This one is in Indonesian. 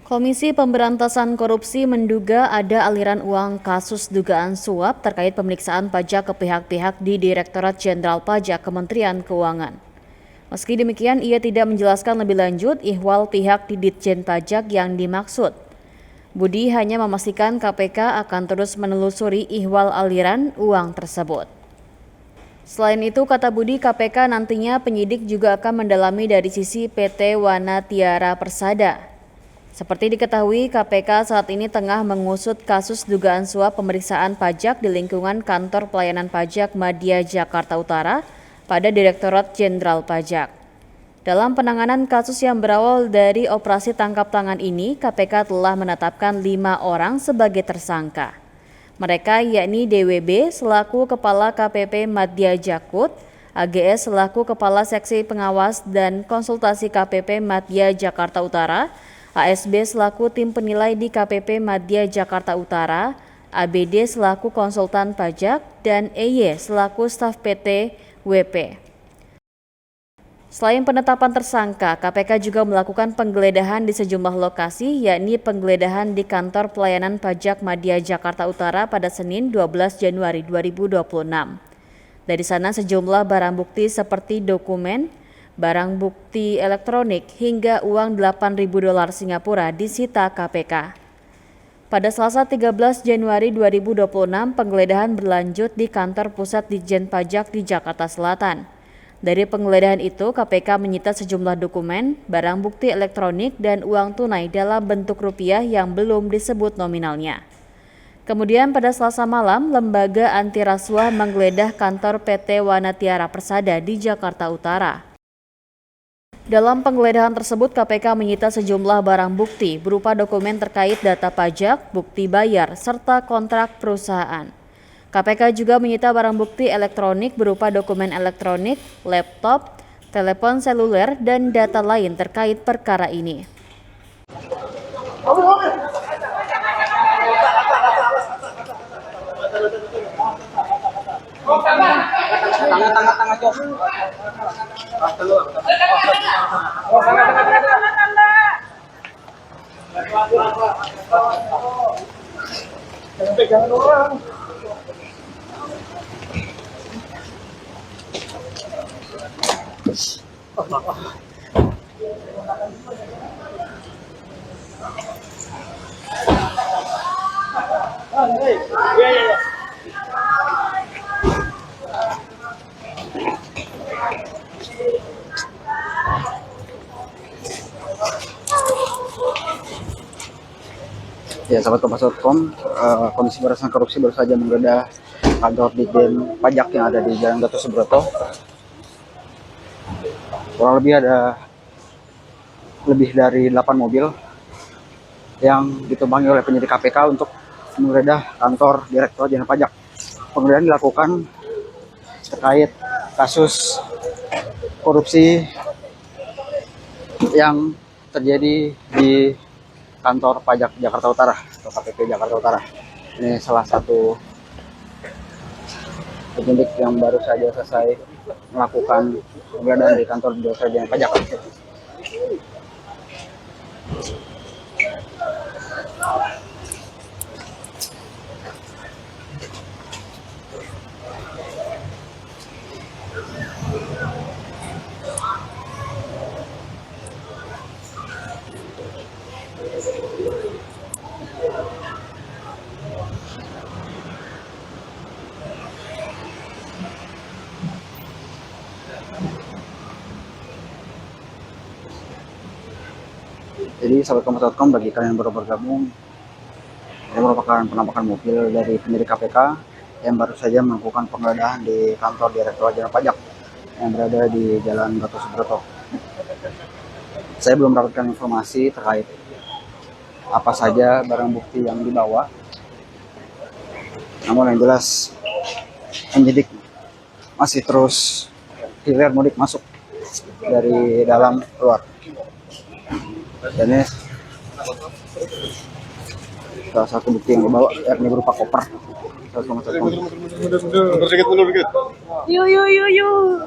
Komisi Pemberantasan Korupsi menduga ada aliran uang kasus dugaan suap terkait pemeriksaan pajak ke pihak-pihak di Direktorat Jenderal Pajak Kementerian Keuangan. Meski demikian, ia tidak menjelaskan lebih lanjut ihwal pihak di Ditjen Pajak yang dimaksud. Budi hanya memastikan KPK akan terus menelusuri ihwal aliran uang tersebut. Selain itu, kata Budi, KPK nantinya penyidik juga akan mendalami dari sisi PT Wana Tiara Persada. Seperti diketahui, KPK saat ini tengah mengusut kasus dugaan suap pemeriksaan pajak di lingkungan Kantor Pelayanan Pajak Madya Jakarta Utara pada Direktorat Jenderal Pajak. Dalam penanganan kasus yang berawal dari operasi tangkap tangan ini, KPK telah menetapkan 5 orang sebagai tersangka. Mereka yakni DWB selaku Kepala KPP Madya Jakut, AGS selaku Kepala Seksi Pengawas dan Konsultasi KPP Madya Jakarta Utara, ASB selaku tim penilai di KPP Madya Jakarta Utara, ABD selaku konsultan pajak, dan EY selaku staf PT WP. Selain penetapan tersangka, KPK juga melakukan penggeledahan di sejumlah lokasi, yakni penggeledahan di Kantor Pelayanan Pajak Madya Jakarta Utara pada Senin 12 Januari 2026. Dari sana sejumlah barang bukti seperti dokumen, barang bukti elektronik hingga uang $8.000 Singapura disita KPK. Pada Selasa 13 Januari 2026, penggeledahan berlanjut di kantor pusat Ditjen Pajak di Jakarta Selatan. Dari penggeledahan itu, KPK menyita sejumlah dokumen, barang bukti elektronik, dan uang tunai dalam bentuk rupiah yang belum disebut nominalnya. Kemudian pada Selasa malam, Lembaga Anti Rasuah menggeledah kantor PT Wana Tiara Persada di Jakarta Utara. Dalam penggeledahan tersebut, KPK menyita sejumlah barang bukti berupa dokumen terkait data pajak, bukti bayar, serta kontrak perusahaan. KPK juga menyita barang bukti elektronik berupa dokumen elektronik, laptop, telepon seluler, dan data lain terkait perkara ini. Ya, sahabat Kompas.com, Komisi Pemberantasan Korupsi baru saja menggeledah kantor Ditjen Pajak yang ada di Jalan Gatot Subroto. Kurang lebih ada lebih dari 8 mobil yang ditumpangi oleh penyidik KPK untuk menggeledah kantor Direktorat Jenderal Pajak. Penggeledahan dilakukan terkait kasus korupsi yang terjadi di Kantor Pajak Jakarta Utara atau KPP Jakarta Utara. Ini salah satu penyidik yang baru saja selesai melakukan penggeledahan di kantor Direktorat Jenderal Pajak. Jadi sahabat Kompas.com, bagi kalian yang baru bergabung, ini merupakan penampakan mobil dari penyidik KPK yang baru saja melakukan penggeledahan di kantor Direktorat Jenderal Pajak yang berada di Jalan Gatot Subroto. Saya belum mendapatkan informasi terkait apa saja barang bukti yang dibawa. Namun yang jelas penyidik masih terus hilir mudik masuk dari dalam keluar. Dan ini salah satu bukti yang dibawa, yakni berupa koper. Mundur sedikit. Yuk.